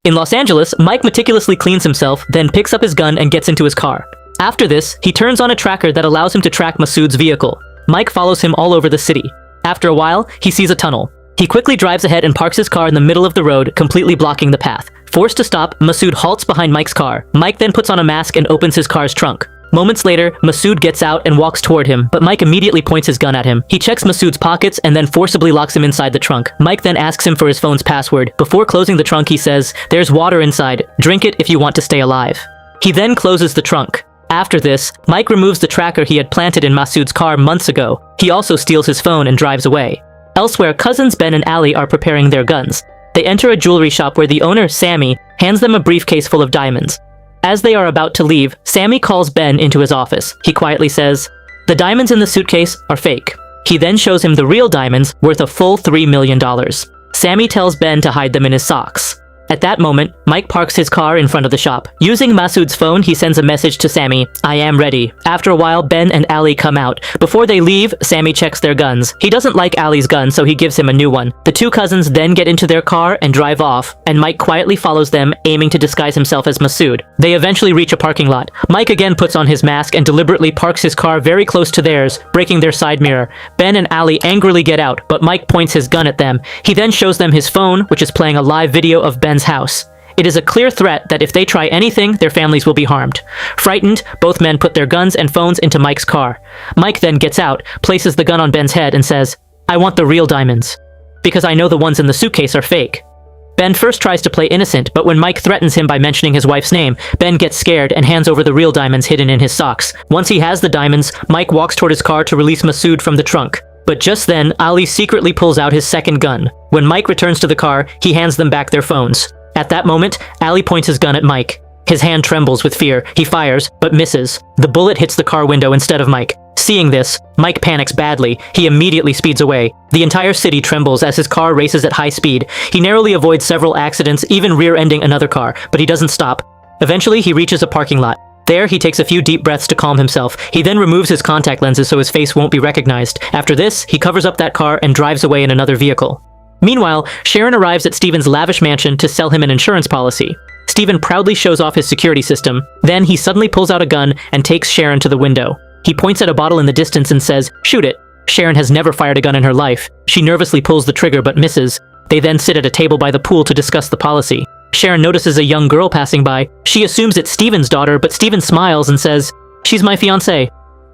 In Los Angeles, Mike meticulously cleans himself, then picks up his gun and gets into his car. After this, he turns on a tracker that allows him to track Masood's vehicle. Mike follows him all over the city. After a while, he sees a tunnel. He quickly drives ahead and parks his car in the middle of the road, completely blocking the path. Forced to stop, Masood halts behind Mike's car. Mike then puts on a mask and opens his car's trunk. Moments later, Masood gets out and walks toward him, but Mike immediately points his gun at him. He checks Masood's pockets and then forcibly locks him inside the trunk. Mike then asks him for his phone's password. Before closing the trunk, he says, "There's water inside. Drink it if you want to stay alive." He then closes the trunk. After this, Mike removes the tracker he had planted in Masood's car months ago. He also steals his phone and drives away. Elsewhere, cousins Ben and Ali are preparing their guns. They enter a jewelry shop where the owner, Sammy, hands them a briefcase full of diamonds. As they are about to leave, Sammy calls Ben into his office. He quietly says, "The diamonds in the suitcase are fake." He then shows him the real diamonds worth a full $3 million. Sammy tells Ben to hide them in his socks. At that moment, Mike parks his car in front of the shop. Using Masood's phone, he sends a message to Sammy, "I am ready." After a while, Ben and Ali come out. Before they leave, Sammy checks their guns. He doesn't like Ali's gun, so he gives him a new one. The two cousins then get into their car and drive off, and Mike quietly follows them, aiming to disguise himself as Masood. They eventually reach a parking lot. Mike again puts on his mask and deliberately parks his car very close to theirs, breaking their side mirror. Ben and Ali angrily get out, but Mike points his gun at them. He then shows them his phone, which is playing a live video of Ben's house. It is a clear threat that if they try anything, their families will be harmed. Frightened, both men put their guns and phones into Mike's car. Mike then gets out, places the gun on Ben's head and says, "I want the real diamonds, because I know the ones in the suitcase are fake." Ben first tries to play innocent, but when Mike threatens him by mentioning his wife's name, Ben gets scared and hands over the real diamonds hidden in his socks. Once he has the diamonds, Mike walks toward his car to release Masood from the trunk. But just then, Ali secretly pulls out his second gun. When Mike returns to the car, he hands them back their phones. At that moment, Ali points his gun at Mike. His hand trembles with fear. He fires, but misses. The bullet hits the car window instead of Mike. Seeing this, Mike panics badly. He immediately speeds away. The entire city trembles as his car races at high speed. He narrowly avoids several accidents, even rear-ending another car, but he doesn't stop. Eventually, he reaches a parking lot. There, he takes a few deep breaths to calm himself. He then removes his contact lenses so his face won't be recognized. After this, he covers up that car and drives away in another vehicle. Meanwhile, Sharon arrives at Steven's lavish mansion to sell him an insurance policy. Steven proudly shows off his security system. Then he suddenly pulls out a gun and takes Sharon to the window. He points at a bottle in the distance and says, "Shoot it." Sharon has never fired a gun in her life. She nervously pulls the trigger but misses. They then sit at a table by the pool to discuss the policy. Sharon notices a young girl passing by. She assumes it's Steven's daughter, but Steven smiles and says, "She's my fiancée."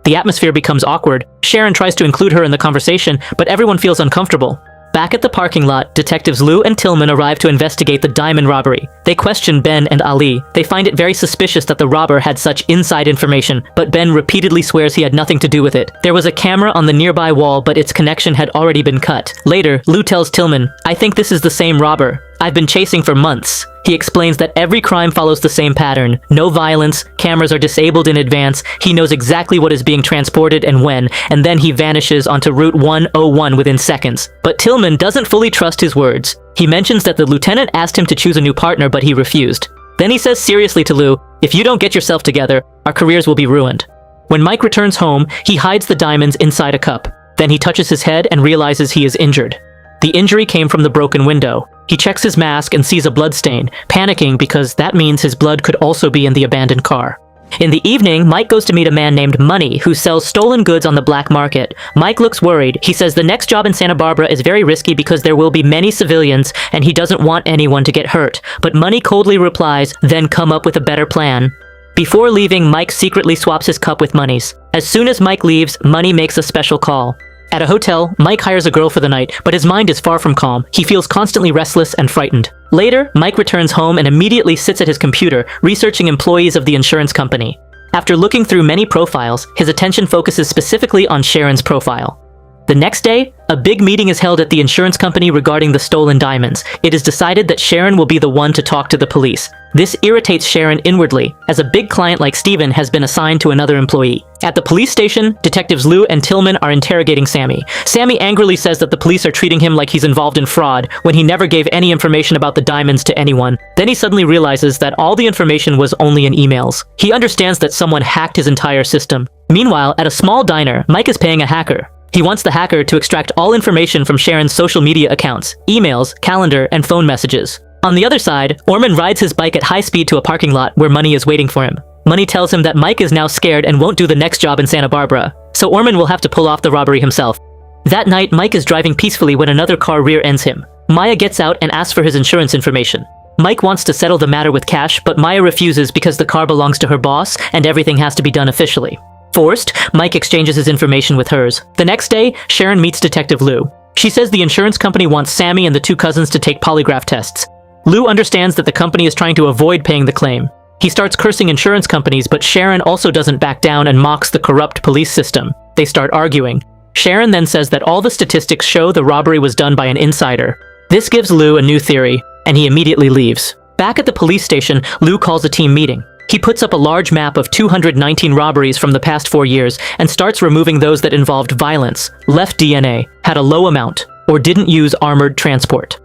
The atmosphere becomes awkward. Sharon tries to include her in the conversation, but everyone feels uncomfortable. Back at the parking lot, detectives Lou and Tillman arrive to investigate the diamond robbery. They question Ben and Ali. They find it very suspicious that the robber had such inside information, but Ben repeatedly swears he had nothing to do with it. There was a camera on the nearby wall, but its connection had already been cut. Later, Lou tells Tillman, "I think this is the same robber. I've been chasing for months." He explains that every crime follows the same pattern. No violence, cameras are disabled in advance, he knows exactly what is being transported and when, and then he vanishes onto Route 101 within seconds. But Tillman doesn't fully trust his words. He mentions that the lieutenant asked him to choose a new partner, but he refused. Then he says seriously to Lou, "If you don't get yourself together, our careers will be ruined." When Mike returns home, he hides the diamonds inside a cup. Then he touches his head and realizes he is injured. The injury came from the broken window. He checks his mask and sees a blood stain, panicking because that means his blood could also be in the abandoned car. In the evening, Mike goes to meet a man named Money who sells stolen goods on the black market. Mike looks worried. He says the next job in Santa Barbara is very risky because there will be many civilians and he doesn't want anyone to get hurt. But Money coldly replies, "Then come up with a better plan." Before leaving, Mike secretly swaps his cup with Money's. As soon as Mike leaves, Money makes a special call. At a hotel, Mike hires a girl for the night, but his mind is far from calm. He feels constantly restless and frightened. Later, Mike returns home and immediately sits at his computer, researching employees of the insurance company. After looking through many profiles, his attention focuses specifically on Sharon's profile. The next day, a big meeting is held at the insurance company regarding the stolen diamonds. It is decided that Sharon will be the one to talk to the police. This irritates Sharon inwardly, as a big client like Steven has been assigned to another employee. At the police station, detectives Lou and Tillman are interrogating Sammy. Sammy angrily says that the police are treating him like he's involved in fraud, when he never gave any information about the diamonds to anyone. Then he suddenly realizes that all the information was only in emails. He understands that someone hacked his entire system. Meanwhile, at a small diner, Mike is paying a hacker. He wants the hacker to extract all information from Sharon's social media accounts, emails, calendar, and phone messages. On the other side, Orman rides his bike at high speed to a parking lot where Money is waiting for him. Money tells him that Mike is now scared and won't do the next job in Santa Barbara, so Orman will have to pull off the robbery himself. That night, Mike is driving peacefully when another car rear-ends him. Maya gets out and asks for his insurance information. Mike wants to settle the matter with cash, but Maya refuses because the car belongs to her boss and everything has to be done officially. Forced, Mike exchanges his information with hers. The next day, Sharon meets Detective Lou. She says the insurance company wants Sammy and the two cousins to take polygraph tests. Lou understands that the company is trying to avoid paying the claim. He starts cursing insurance companies, but Sharon also doesn't back down and mocks the corrupt police system. They start arguing. Sharon then says that all the statistics show the robbery was done by an insider. This gives Lou a new theory, and he immediately leaves. Back at the police station, Lou calls a team meeting. He puts up a large map of 219 robberies from the past 4 years and starts removing those that involved violence, left DNA, had a low amount, or didn't use armored transport.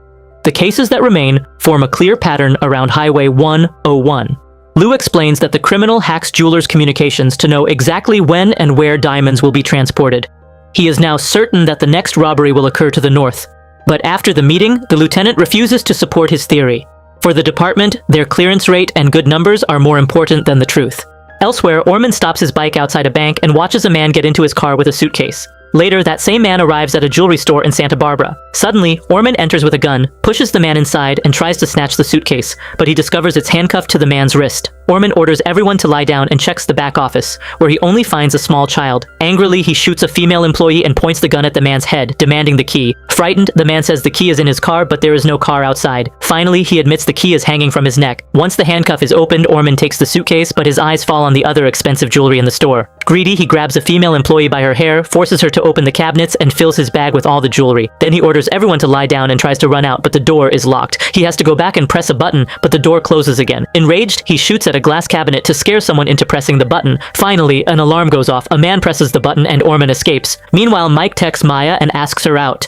The cases that remain form a clear pattern around Highway 101. Lou explains that the criminal hacks jewelers' communications to know exactly when and where diamonds will be transported. He is now certain that the next robbery will occur to the north. But after the meeting, the lieutenant refuses to support his theory. For the department, their clearance rate and good numbers are more important than the truth. Elsewhere, Orman stops his bike outside a bank and watches a man get into his car with a suitcase. Later, that same man arrives at a jewelry store in Santa Barbara. Suddenly, Orman enters with a gun, pushes the man inside, and tries to snatch the suitcase, but he discovers it's handcuffed to the man's wrist. Orman orders everyone to lie down and checks the back office, where he only finds a small child. Angrily, he shoots a female employee and points the gun at the man's head, demanding the key. Frightened, the man says the key is in his car, but there is no car outside. Finally, he admits the key is hanging from his neck. Once the handcuff is opened, Orman takes the suitcase, but his eyes fall on the other expensive jewelry in the store. Greedy, he grabs a female employee by her hair, forces her to open the cabinets, and fills his bag with all the jewelry. Then he orders everyone to lie down and tries to run out, but the door is locked. He has to go back and press a button, but the door closes again. Enraged, he shoots at a glass cabinet to scare someone into pressing the button. Finally, an alarm goes off, a man presses the button, and Orman escapes. Meanwhile, Mike texts Maya and asks her out.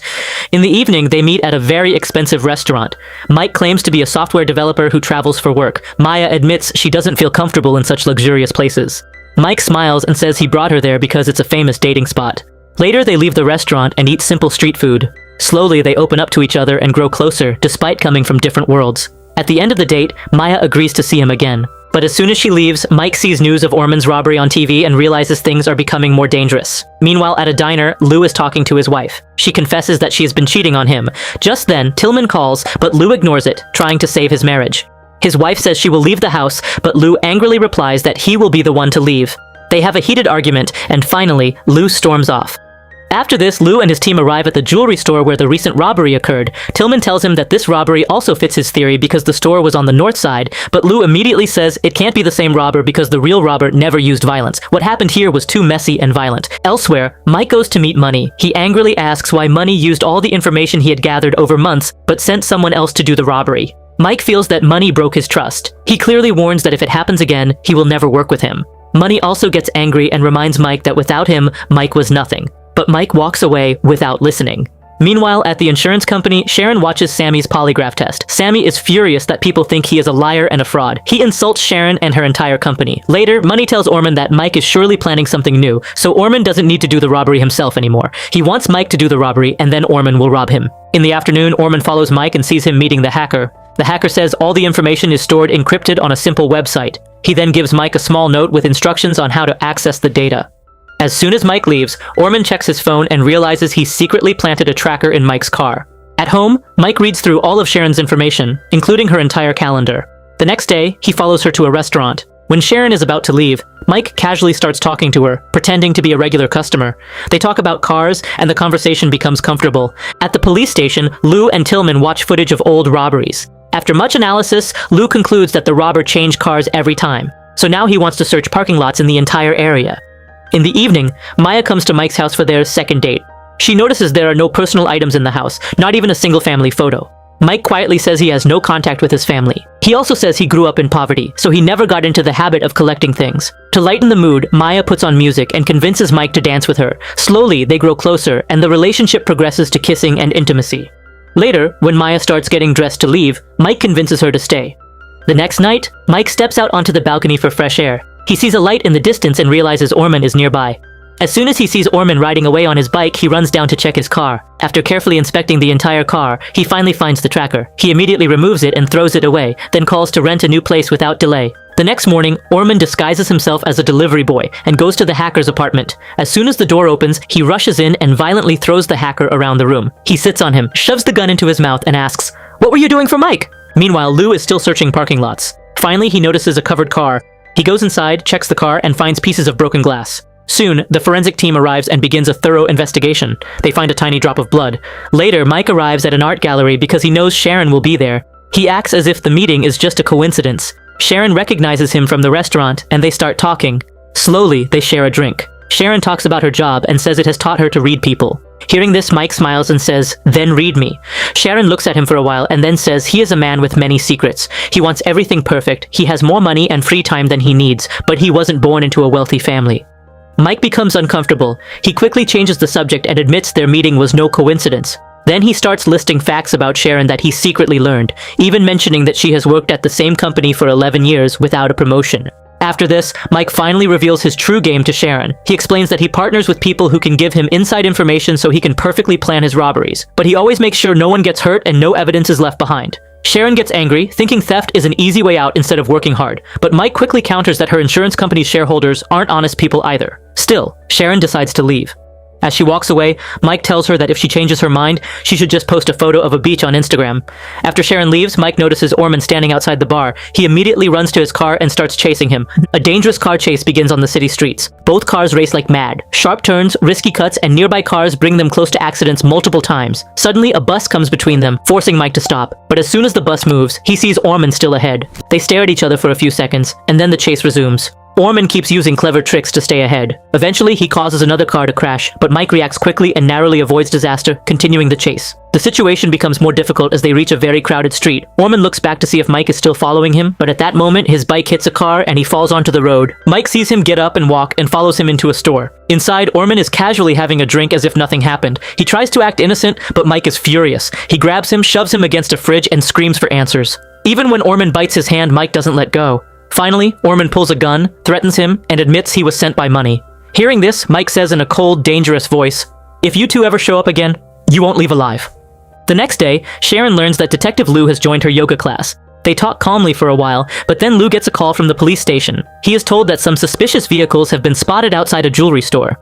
In the evening, they meet at a very expensive restaurant. Mike claims to be a software developer who travels for work. Maya admits she doesn't feel comfortable in such luxurious places. Mike smiles and says he brought her there because it's a famous dating spot. Later, they leave the restaurant and eat simple street food. Slowly, they open up to each other and grow closer, despite coming from different worlds. At the end of the date, Maya agrees to see him again. But as soon as she leaves, Mike sees news of Orman's robbery on TV and realizes things are becoming more dangerous. Meanwhile, at a diner, Lou is talking to his wife. She confesses that she has been cheating on him. Just then, Tillman calls, but Lou ignores it, trying to save his marriage. His wife says she will leave the house, but Lou angrily replies that he will be the one to leave. They have a heated argument, and finally, Lou storms off. After this, Lou and his team arrive at the jewelry store where the recent robbery occurred. Tillman tells him that this robbery also fits his theory because the store was on the north side, but Lou immediately says it can't be the same robber because the real robber never used violence. What happened here was too messy and violent. Elsewhere, Mike goes to meet Money. He angrily asks why Money used all the information he had gathered over months, but sent someone else to do the robbery. Mike feels that Money broke his trust. He clearly warns that if it happens again, he will never work with him. Money also gets angry and reminds Mike that without him, Mike was nothing. But Mike walks away without listening. Meanwhile, at the insurance company, Sharon watches Sammy's polygraph test. Sammy is furious that people think he is a liar and a fraud. He insults Sharon and her entire company. Later, Money tells Orman that Mike is surely planning something new, so Orman doesn't need to do the robbery himself anymore. He wants Mike to do the robbery, and then Orman will rob him. In the afternoon, Orman follows Mike and sees him meeting the hacker. The hacker says all the information is stored encrypted on a simple website. He then gives Mike a small note with instructions on how to access the data. As soon as Mike leaves, Orman checks his phone and realizes he secretly planted a tracker in Mike's car. At home, Mike reads through all of Sharon's information, including her entire calendar. The next day, he follows her to a restaurant. When Sharon is about to leave, Mike casually starts talking to her, pretending to be a regular customer. They talk about cars, and the conversation becomes comfortable. At the police station, Lou and Tillman watch footage of old robberies. After much analysis, Lou concludes that the robber changed cars every time. So now he wants to search parking lots in the entire area. In the evening, Maya comes to Mike's house for their second date. She notices there are no personal items in the house, not even a single family photo. Mike quietly says he has no contact with his family. He also says he grew up in poverty, so he never got into the habit of collecting things. To lighten the mood, Maya puts on music and convinces Mike to dance with her. Slowly, they grow closer, and the relationship progresses to kissing and intimacy. Later, when Maya starts getting dressed to leave, Mike convinces her to stay. The next night, Mike steps out onto the balcony for fresh air. He sees a light in the distance and realizes Orman is nearby. As soon as he sees Orman riding away on his bike, he runs down to check his car. After carefully inspecting the entire car, he finally finds the tracker. He immediately removes it and throws it away, then calls to rent a new place without delay. The next morning, Orman disguises himself as a delivery boy and goes to the hacker's apartment. As soon as the door opens, he rushes in and violently throws the hacker around the room. He sits on him, shoves the gun into his mouth, and asks, "What were you doing for Mike?" Meanwhile, Lou is still searching parking lots. Finally, he notices a covered car. He goes inside, checks the car, and finds pieces of broken glass. Soon, the forensic team arrives and begins a thorough investigation. They find a tiny drop of blood. Later, Mike arrives at an art gallery because he knows Sharon will be there. He acts as if the meeting is just a coincidence. Sharon recognizes him from the restaurant, and they start talking. Slowly, they share a drink. Sharon talks about her job and says it has taught her to read people. Hearing this, Mike smiles and says, "Then read me." Sharon looks at him for a while and then says he is a man with many secrets. He wants everything perfect. He has more money and free time than he needs, but he wasn't born into a wealthy family. Mike becomes uncomfortable. He quickly changes the subject and admits their meeting was no coincidence. Then he starts listing facts about Sharon that he secretly learned, even mentioning that she has worked at the same company for 11 years without a promotion. After this, Mike finally reveals his true game to Sharon. He explains that he partners with people who can give him inside information so he can perfectly plan his robberies, but he always makes sure no one gets hurt and no evidence is left behind. Sharon gets angry, thinking theft is an easy way out instead of working hard, but Mike quickly counters that her insurance company's shareholders aren't honest people either. Still, Sharon decides to leave. As she walks away, Mike tells her that if she changes her mind, she should just post a photo of a beach on Instagram. After Sharon leaves, Mike notices Orman standing outside the bar. He immediately runs to his car and starts chasing him. A dangerous car chase begins on the city streets. Both cars race like mad. Sharp turns, risky cuts, and nearby cars bring them close to accidents multiple times. Suddenly, a bus comes between them, forcing Mike to stop. But as soon as the bus moves, he sees Orman still ahead. They stare at each other for a few seconds, and then the chase resumes. Orman keeps using clever tricks to stay ahead. Eventually, he causes another car to crash, but Mike reacts quickly and narrowly avoids disaster, continuing the chase. The situation becomes more difficult as they reach a very crowded street. Orman looks back to see if Mike is still following him, but at that moment, his bike hits a car and he falls onto the road. Mike sees him get up and walk and follows him into a store. Inside, Orman is casually having a drink as if nothing happened. He tries to act innocent, but Mike is furious. He grabs him, shoves him against a fridge, and screams for answers. Even when Orman bites his hand, Mike doesn't let go. Finally, Orman pulls a gun, threatens him, and admits he was sent by money. Hearing this, Mike says in a cold, dangerous voice, "If you two ever show up again, you won't leave alive." The next day, Sharon learns that Detective Lou has joined her yoga class. They talk calmly for a while, but then Lou gets a call from the police station. He is told that some suspicious vehicles have been spotted outside a jewelry store.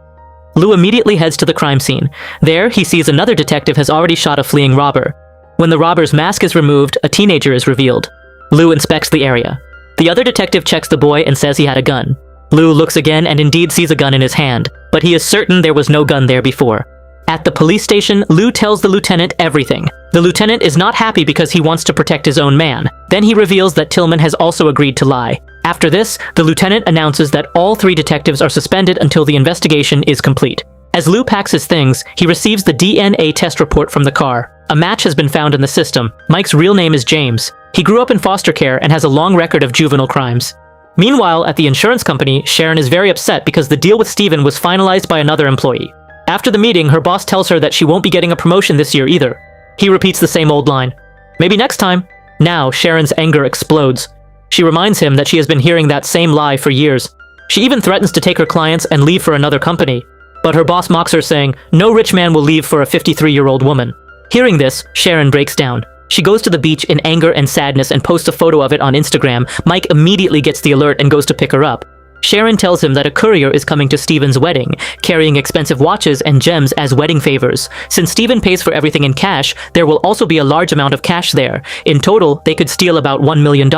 Lou immediately heads to the crime scene. There, he sees another detective has already shot a fleeing robber. When the robber's mask is removed, a teenager is revealed. Lou inspects the area. The other detective checks the boy and says he had a gun. Lou looks again and indeed sees a gun in his hand, but he is certain there was no gun there before. At the police station, Lou tells the lieutenant everything. The lieutenant is not happy because he wants to protect his own man. Then he reveals that Tillman has also agreed to lie. After this, the lieutenant announces that all 3 detectives are suspended until the investigation is complete. As Lou packs his things, he receives the DNA test report from the car. A match has been found in the system. Mike's real name is James. He grew up in foster care and has a long record of juvenile crimes. Meanwhile, at the insurance company, Sharon is very upset because the deal with Steven was finalized by another employee. After the meeting, her boss tells her that she won't be getting a promotion this year either. He repeats the same old line, "Maybe next time." Now, Sharon's anger explodes. She reminds him that she has been hearing that same lie for years. She even threatens to take her clients and leave for another company. But her boss mocks her, saying, "No rich man will leave for a 53-year-old woman." Hearing this, Sharon breaks down. She goes to the beach in anger and sadness and posts a photo of it on Instagram. Mike immediately gets the alert and goes to pick her up. Sharon tells him that a courier is coming to Steven's wedding, carrying expensive watches and gems as wedding favors. Since Steven pays for everything in cash, there will also be a large amount of cash there. In total, they could steal about $1 million,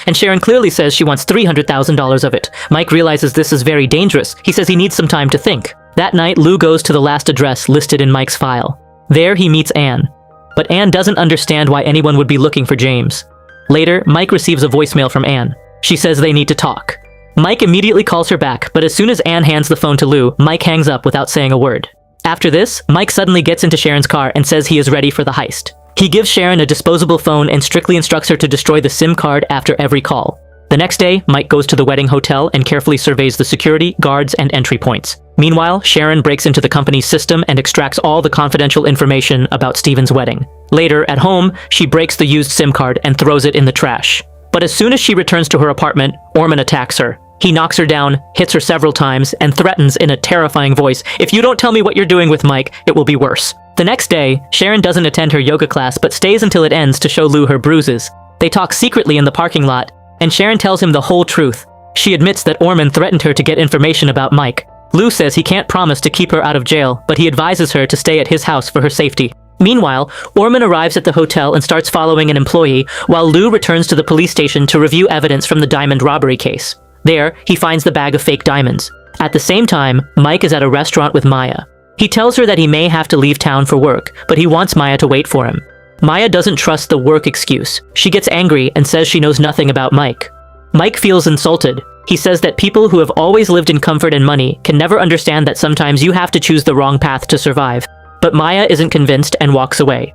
and Sharon clearly says she wants $300,000 of it. Mike realizes this is very dangerous. He says he needs some time to think. That night, Lou goes to the last address listed in Mike's file. There, he meets Anne. But Anne doesn't understand why anyone would be looking for James. Later, Mike receives a voicemail from Anne. She says they need to talk. Mike immediately calls her back, but as soon as Anne hands the phone to Lou, Mike hangs up without saying a word. After this, Mike suddenly gets into Sharon's car and says he is ready for the heist. He gives Sharon a disposable phone and strictly instructs her to destroy the SIM card after every call. The next day, Mike goes to the wedding hotel and carefully surveys the security, guards, and entry points. Meanwhile, Sharon breaks into the company's system and extracts all the confidential information about Steven's wedding. Later, at home, she breaks the used SIM card and throws it in the trash. But as soon as she returns to her apartment, Orman attacks her. He knocks her down, hits her several times, and threatens in a terrifying voice, "If you don't tell me what you're doing with Mike, it will be worse." The next day, Sharon doesn't attend her yoga class but stays until it ends to show Lou her bruises. They talk secretly in the parking lot, and Sharon tells him the whole truth. She admits that Orman threatened her to get information about Mike. Lou says he can't promise to keep her out of jail, but he advises her to stay at his house for her safety. Meanwhile, Orman arrives at the hotel and starts following an employee, while Lou returns to the police station to review evidence from the diamond robbery case. There, he finds the bag of fake diamonds. At the same time, Mike is at a restaurant with Maya. He tells her that he may have to leave town for work, but he wants Maya to wait for him. Maya doesn't trust the work excuse. She gets angry and says she knows nothing about Mike. Mike feels insulted. He says that people who have always lived in comfort and money can never understand that sometimes you have to choose the wrong path to survive. But Maya isn't convinced and walks away.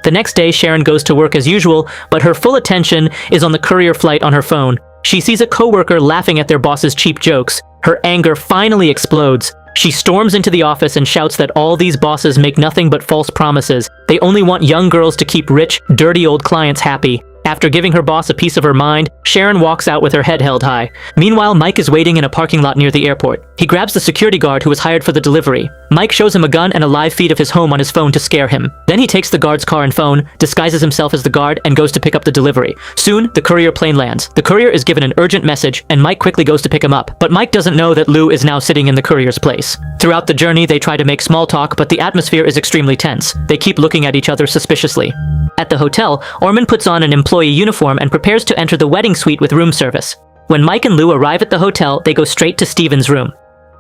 The next day, Sharon goes to work as usual, but her full attention is on the courier flight on her phone. She sees a coworker laughing at their boss's cheap jokes. Her anger finally explodes. She storms into the office and shouts that all these bosses make nothing but false promises. They only want young girls to keep rich, dirty old clients happy. After giving her boss a piece of her mind, Sharon walks out with her head held high. Meanwhile, Mike is waiting in a parking lot near the airport. He grabs the security guard who was hired for the delivery. Mike shows him a gun and a live feed of his home on his phone to scare him. Then he takes the guard's car and phone, disguises himself as the guard, and goes to pick up the delivery. Soon, the courier plane lands. The courier is given an urgent message, and Mike quickly goes to pick him up. But Mike doesn't know that Lou is now sitting in the courier's place. Throughout the journey, they try to make small talk, but the atmosphere is extremely tense. They keep looking at each other suspiciously. At the hotel, Orman puts on an employee uniform and prepares to enter the wedding suite with room service. When Mike and Lou arrive at the hotel, they go straight to Steven's room.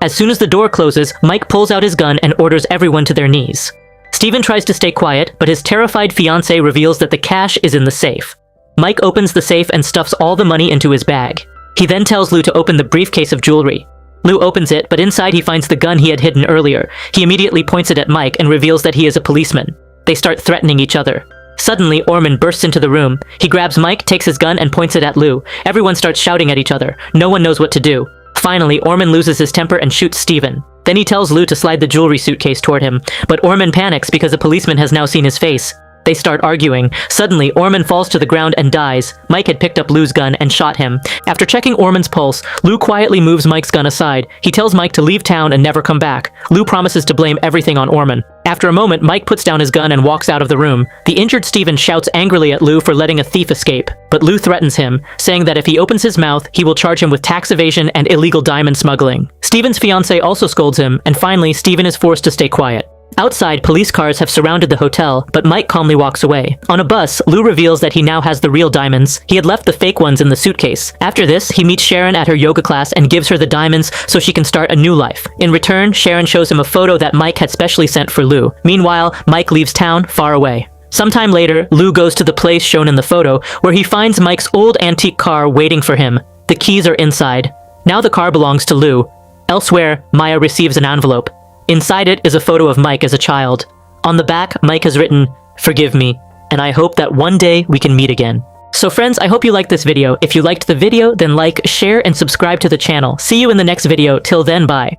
As soon as the door closes, Mike pulls out his gun and orders everyone to their knees. Steven tries to stay quiet, but his terrified fiancée reveals that the cash is in the safe. Mike opens the safe and stuffs all the money into his bag. He then tells Lou to open the briefcase of jewelry. Lou opens it, but inside he finds the gun he had hidden earlier. He immediately points it at Mike and reveals that he is a policeman. They start threatening each other. Suddenly, Orman bursts into the room. He grabs Mike, takes his gun, and points it at Lou. Everyone starts shouting at each other. No one knows what to do. Finally, Orman loses his temper and shoots Steven. Then he tells Lou to slide the jewelry suitcase toward him, but Orman panics because a policeman has now seen his face. They start arguing. Suddenly, Orman falls to the ground and dies. Mike had picked up Lou's gun and shot him. After checking Orman's pulse, Lou quietly moves Mike's gun aside. He tells Mike to leave town and never come back. Lou promises to blame everything on Orman. After a moment, Mike puts down his gun and walks out of the room. The injured Steven shouts angrily at Lou for letting a thief escape, but Lou threatens him, saying that if he opens his mouth, he will charge him with tax evasion and illegal diamond smuggling. Steven's fiancée also scolds him, and finally, Steven is forced to stay quiet. Outside, police cars have surrounded the hotel, but Mike calmly walks away. On a bus, Lou reveals that he now has the real diamonds. He had left the fake ones in the suitcase. After this, he meets Sharon at her yoga class and gives her the diamonds so she can start a new life. In return, Sharon shows him a photo that Mike had specially sent for Lou. Meanwhile, Mike leaves town, far away. Sometime later, Lou goes to the place shown in the photo, where he finds Mike's old antique car waiting for him. The keys are inside. Now the car belongs to Lou. Elsewhere, Maya receives an envelope. Inside it is a photo of Mike as a child. On the back, Mike has written, "Forgive me, and I hope that one day we can meet again." So friends, I hope you liked this video. If you liked the video, then like, share, and subscribe to the channel. See you in the next video. Till then, bye.